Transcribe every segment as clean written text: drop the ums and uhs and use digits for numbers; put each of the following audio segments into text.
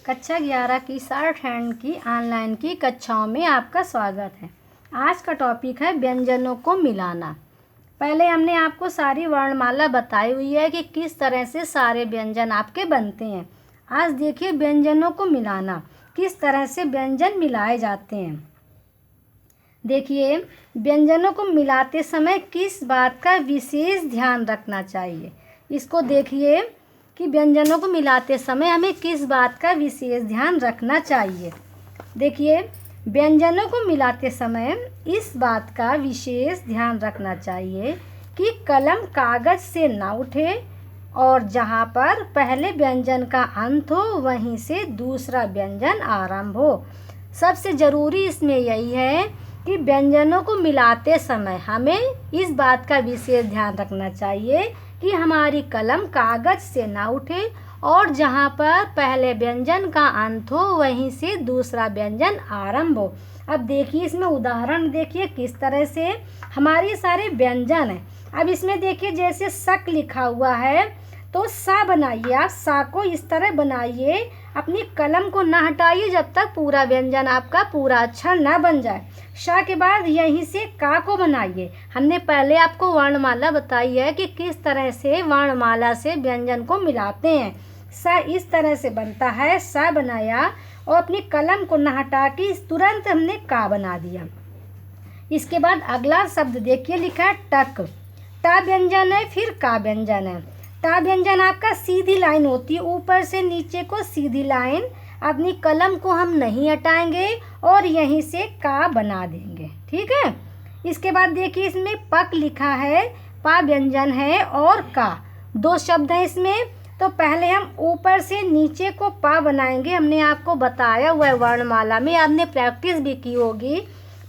कक्षा 11 की short hand की ऑनलाइन की कक्षाओं में आपका स्वागत है। आज का टॉपिक है व्यंजनों को मिलाना। पहले हमने आपको सारी वर्णमाला बताई हुई है कि किस तरह से सारे व्यंजन आपके बनते हैं। आज देखिए व्यंजनों को मिलाना, किस तरह से व्यंजन मिलाए जाते हैं। देखिए व्यंजनों को मिलाते समय किस बात का विशेष ध्यान रखना चाहिए। इसको देखिए कि व्यंजनों को मिलाते समय हमें किस बात का विशेष ध्यान रखना चाहिए। देखिए व्यंजनों को मिलाते समय इस बात का विशेष ध्यान रखना चाहिए कि कलम कागज से ना उठे और जहाँ पर पहले व्यंजन का अंत हो वहीं से दूसरा व्यंजन आरंभ हो। सबसे ज़रूरी इसमें यही है कि व्यंजनों को मिलाते समय हमें इस बात का विशेष ध्यान रखना चाहिए कि हमारी कलम कागज से ना उठे और जहाँ पर पहले व्यंजन का अंत हो वहीं से दूसरा व्यंजन आरंभ हो। अब देखिए इसमें उदाहरण देखिए किस तरह से हमारे सारे व्यंजन हैं। अब इसमें देखिए जैसे शक लिखा हुआ है तो सा बनाइए, आप सा को इस तरह बनाइए, अपनी कलम को ना हटाइए जब तक पूरा व्यंजन आपका पूरा अक्षर ना बन जाए। शा के बाद यहीं से का को बनाइए। हमने पहले आपको वर्णमाला बताई है कि किस तरह से वर्णमाला से व्यंजन को मिलाते हैं। सा इस तरह से बनता है, सा बनाया और अपनी कलम को ना हटा के तुरंत हमने का बना दिया। इसके बाद अगला शब्द देखिए लिखा है टक। टा व्यंजन है, फिर का व्यंजन है। टा व्यंजन आपका सीधी लाइन होती है, ऊपर से नीचे को सीधी लाइन। अपनी कलम को हम नहीं हटाएंगे और यहीं से का बना देंगे, ठीक है। इसके बाद देखिए इसमें पक लिखा है, पा व्यंजन है और का, दो शब्द हैं इसमें। तो पहले हम ऊपर से नीचे को पा बनाएंगे, हमने आपको बताया हुआ है वर्णमाला में, आपने प्रैक्टिस भी की होगी।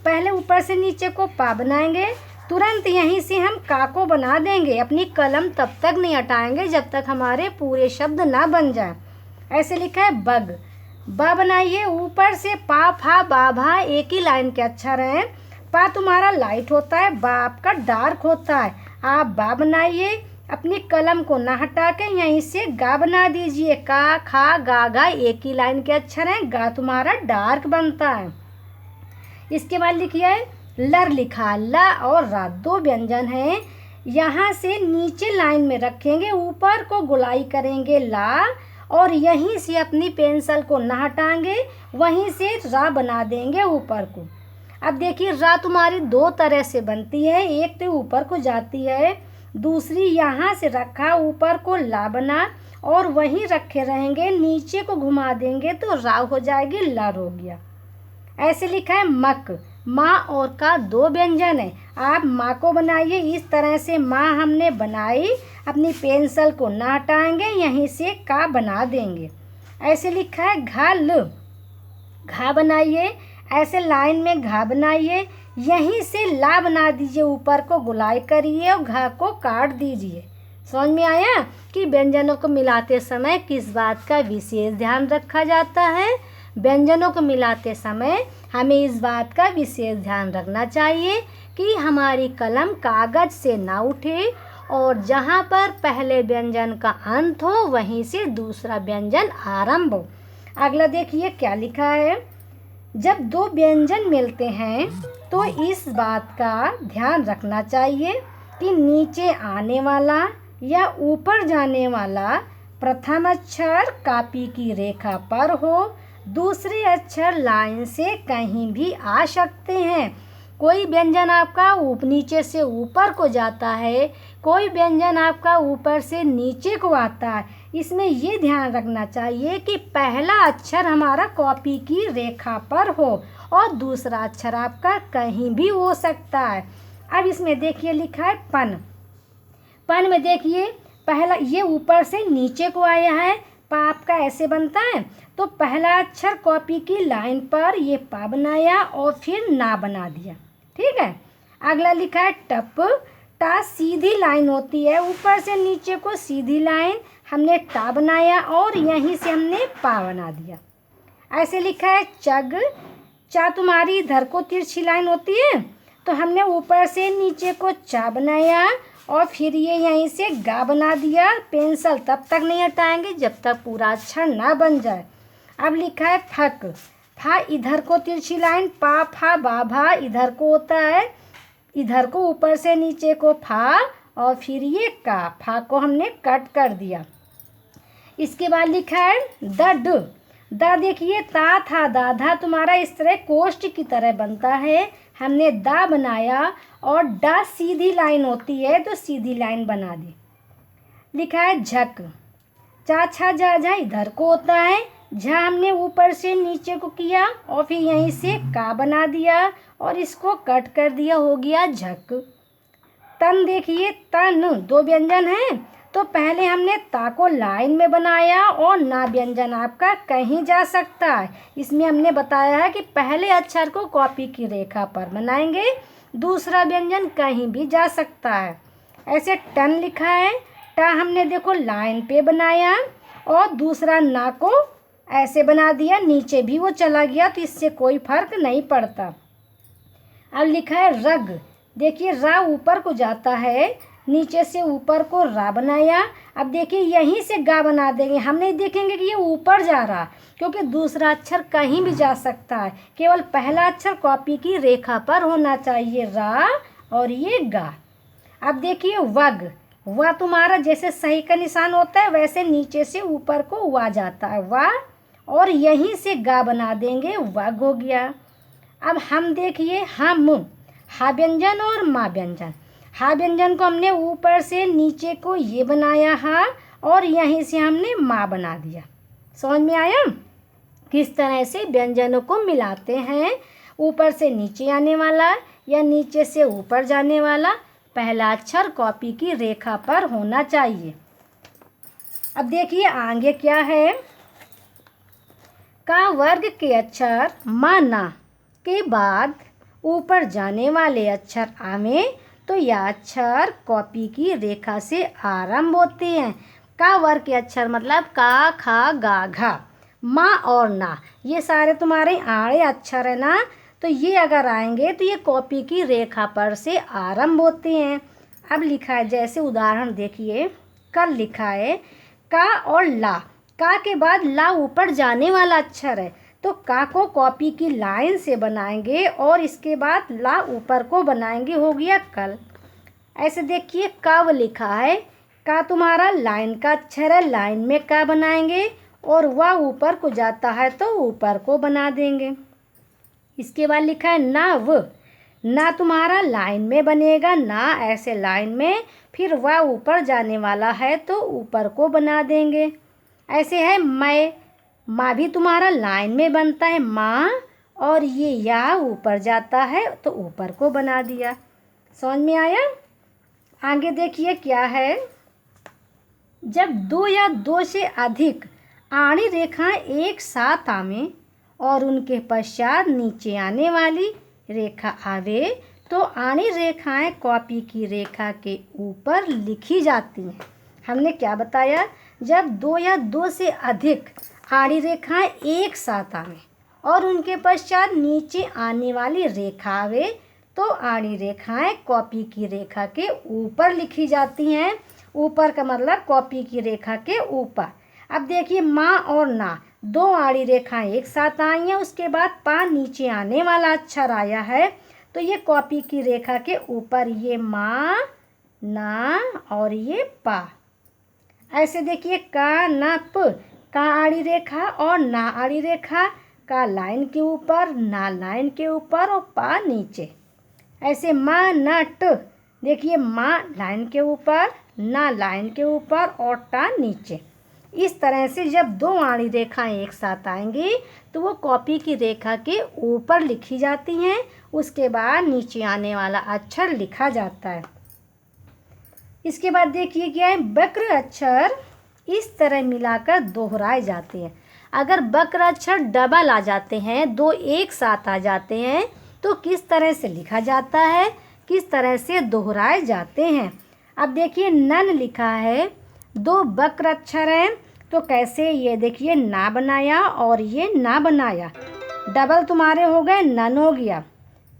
पहले ऊपर से नीचे को पा बनाएंगे, तुरंत यहीं से हम का को बना देंगे। अपनी कलम तब तक नहीं हटाएंगे जब तक हमारे पूरे शब्द ना बन जाए। ऐसे लिखा है बग। बा बनाइए, ऊपर से पा फा बा भा एक ही लाइन के अक्षर हैं। पा तुम्हारा लाइट होता है, बा आपका डार्क होता है। आप बा बनाइए, अपनी कलम को ना हटा के यहीं से गा बना दीजिए। का खा गा गा एक ही लाइन के अक्षर हैं, गा तुम्हारा डार्क बनता है। इसके बाद लिखिए लर लिखा, ल और रा दो व्यंजन हैं। यहाँ से नीचे लाइन में रखेंगे, ऊपर को गोलाई करेंगे ला और यहीं से अपनी पेंसिल को ना हटाएंगे, वहीं से रा बना देंगे ऊपर को। अब देखिए रा तुम्हारी दो तरह से बनती है, एक तो ऊपर को जाती है, दूसरी यहाँ से रखा ऊपर को ला बना और वहीं रखे रहेंगे, नीचे को घुमा देंगे तो रा हो जाएगी, लर हो गया। ऐसे लिखा है मक। माँ और का दो व्यंजन है, आप माँ को बनाइए इस तरह से, माँ हमने बनाई, अपनी पेंसिल को ना हटाएंगे, यहीं से का बना देंगे। ऐसे लिखा है घाल। घा बनाइए, ऐसे लाइन में घा बनाइए, यहीं से ला बना दीजिए, ऊपर को गुलाई करिए और घा को काट दीजिए। समझ में आया कि व्यंजनों को मिलाते समय किस बात का विशेष ध्यान रखा जाता है। व्यंजनों को मिलाते समय हमें इस बात का विशेष ध्यान रखना चाहिए कि हमारी कलम कागज से ना उठे और जहाँ पर पहले व्यंजन का अंत हो वहीं से दूसरा व्यंजन आरंभ हो। अगला देखिए क्या लिखा है, जब दो व्यंजन मिलते हैं तो इस बात का ध्यान रखना चाहिए कि नीचे आने वाला या ऊपर जाने वाला प्रथम अक्षर कॉपी की रेखा पर हो, दूसरे अक्षर लाइन से कहीं भी आ सकते हैं। कोई व्यंजन आपका नीचे से ऊपर को जाता है, कोई व्यंजन आपका ऊपर से नीचे को आता है। इसमें ये ध्यान रखना चाहिए कि पहला अक्षर हमारा कॉपी की रेखा पर हो और दूसरा अक्षर आपका कहीं भी हो सकता है। अब इसमें देखिए लिखा है पन। पन में देखिए पहला ये ऊपर से नीचे को आया है, पा आपका ऐसे बनता है, तो पहला अक्षर कॉपी की लाइन पर ये पा बनाया और फिर ना बना दिया, ठीक है। अगला लिखा है टप। टा सीधी लाइन होती है, ऊपर से नीचे को सीधी लाइन, हमने टा बनाया और यहीं से हमने पा बना दिया। ऐसे लिखा है चग। चा तुम्हारी इधर को तिरछी लाइन होती है, तो हमने ऊपर से नीचे को चा बनाया और फिर ये यहीं से गा बना दिया। पेंसिल तब तक नहीं हटाएंगे जब तक पूरा अक्षर ना बन जाए। अब लिखा है फक, फा इधर को तिरछी लाइन, पा फा बा भा इधर को होता है, इधर को ऊपर से नीचे को फा, और फिर ये का, फा को हमने कट कर दिया। इसके बाद लिखा है द, द देखिए ता था दा धा तुम्हारा इस तरह कोष्ठ की तरह बनता है, हमने दा बनाया, और डा सीधी लाइन होती है तो सीधी लाइन बना दी। लिखा है झक, चा छा झा झा इधर को होता है, झा हमने ऊपर से नीचे को किया और फिर यहीं से का बना दिया और इसको कट कर दिया, हो गया झक। तन देखिए तन दो व्यंजन हैं, तो पहले हमने ता को लाइन में बनाया और ना व्यंजन आपका कहीं जा सकता है। इसमें हमने बताया है कि पहले अक्षर को कॉपी की रेखा पर बनाएंगे, दूसरा व्यंजन कहीं भी जा सकता है। ऐसे टन लिखा है, टा हमने देखो लाइन पे बनाया और दूसरा ना को ऐसे बना दिया, नीचे भी वो चला गया तो इससे कोई फर्क नहीं पड़ता। अब लिखा है रग, देखिए रा ऊपर को जाता है, नीचे से ऊपर को रा बनाया। अब देखिए यहीं से गा बना देंगे, हम नहीं देखेंगे कि ये ऊपर जा रहा, क्योंकि दूसरा अक्षर कहीं भी जा सकता है, केवल पहला अक्षर कॉपी की रेखा पर होना चाहिए, रा और ये गा। अब देखिए वग, वह तुम्हारा जैसे सही का निशान होता है वैसे नीचे से ऊपर को वा जाता है, वाह, और यहीं से गा बना देंगे, वग हो गया। अब हम देखिए हम, हा व्यंजन और मा व्यंजन, हा व्यंजन को हमने ऊपर से नीचे को ये बनाया हा, और यहीं से हमने मा बना दिया। समझ में आया किस तरह से व्यंजनों को मिलाते हैं, ऊपर से नीचे आने वाला या नीचे से ऊपर जाने वाला पहला अक्षर कॉपी की रेखा पर होना चाहिए। अब देखिए आगे क्या है, का वर्ग के अक्षर माना के बाद ऊपर जाने वाले अक्षर आवे तो यह अक्षर कॉपी की रेखा से आरंभ होते हैं। का वर्ग के अक्षर मतलब का खा गा घा, माँ और ना, ये सारे तुम्हारे आड़े अक्षर है ना, तो ये अगर आएंगे तो ये कॉपी की रेखा पर से आरंभ होते हैं। अब लिखा है जैसे उदाहरण देखिए, कल लिखा है का और ला, का के बाद ला ऊपर जाने वाला अक्षर है तो का को कॉपी की लाइन से बनाएंगे और इसके बाद ला ऊपर को बनाएंगे, हो गया कल। ऐसे देखिए कव लिखा है, का तुम्हारा लाइन का अक्षर है, लाइन में का बनाएंगे और वह ऊपर को जाता है तो ऊपर को बना देंगे। इसके बाद लिखा है नव, ना तुम्हारा लाइन में बनेगा, ना ऐसे लाइन में, फिर वह ऊपर जाने वाला है तो ऊपर को बना देंगे। ऐसे है मैं, माँ भी तुम्हारा लाइन में बनता है माँ, और ये या ऊपर जाता है तो ऊपर को बना दिया। समझ में आया। आगे देखिए क्या है, जब दो या दो से अधिक आड़ी रेखाएं एक साथ आवें और उनके पश्चात नीचे आने वाली रेखा आवे तो आड़ी रेखाएं कॉपी की रेखा के ऊपर लिखी जाती हैं। हमने क्या बताया, जब दो या दो से अधिक आड़ी रेखाएं एक साथ आवें और उनके पश्चात नीचे आने वाली रेखा आवे तो आड़ी रेखाएं कॉपी की रेखा के ऊपर लिखी जाती हैं। ऊपर का मतलब कॉपी की रेखा के ऊपर। अब देखिए माँ और ना, दो आड़ी रेखाएं एक साथ आई हैं, उसके बाद पा नीचे आने वाला अक्षर आया है तो ये कॉपी की रेखा के ऊपर, ये माँ ना और ये पा। ऐसे देखिए का ना प, का आड़ी रेखा और ना आड़ी रेखा, का लाइन के ऊपर, ना लाइन के ऊपर और पा नीचे। ऐसे माँ ना ट, देखिए माँ लाइन के ऊपर, ना लाइन के ऊपर और टा नीचे। इस तरह से जब दो आड़ी रेखाएं एक साथ आएंगी तो वो कॉपी की रेखा के ऊपर लिखी जाती हैं, उसके बाद नीचे आने वाला अक्षर लिखा जाता है। इसके बाद देखिए क्या है, वक्र अक्षर इस तरह मिलाकर दोहराए जाते हैं। अगर वक्र अक्षर डबल आ जाते हैं, दो एक साथ आ जाते हैं तो किस तरह से लिखा जाता है, किस तरह से दोहराए जाते हैं। अब देखिए नन लिखा है, दो वक्र अक्षर हैं तो कैसे, ये देखिए ना बनाया और ये ना बनाया, डबल तुम्हारे हो गए, नन हो गया,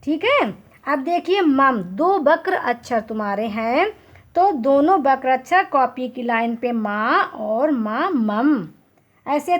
ठीक है। अब देखिए मम, दो वक्र अक्षर तुम्हारे हैं तो दोनों वक्र अक्षर कॉपी की लाइन पे माँ और माँ मम। ऐसे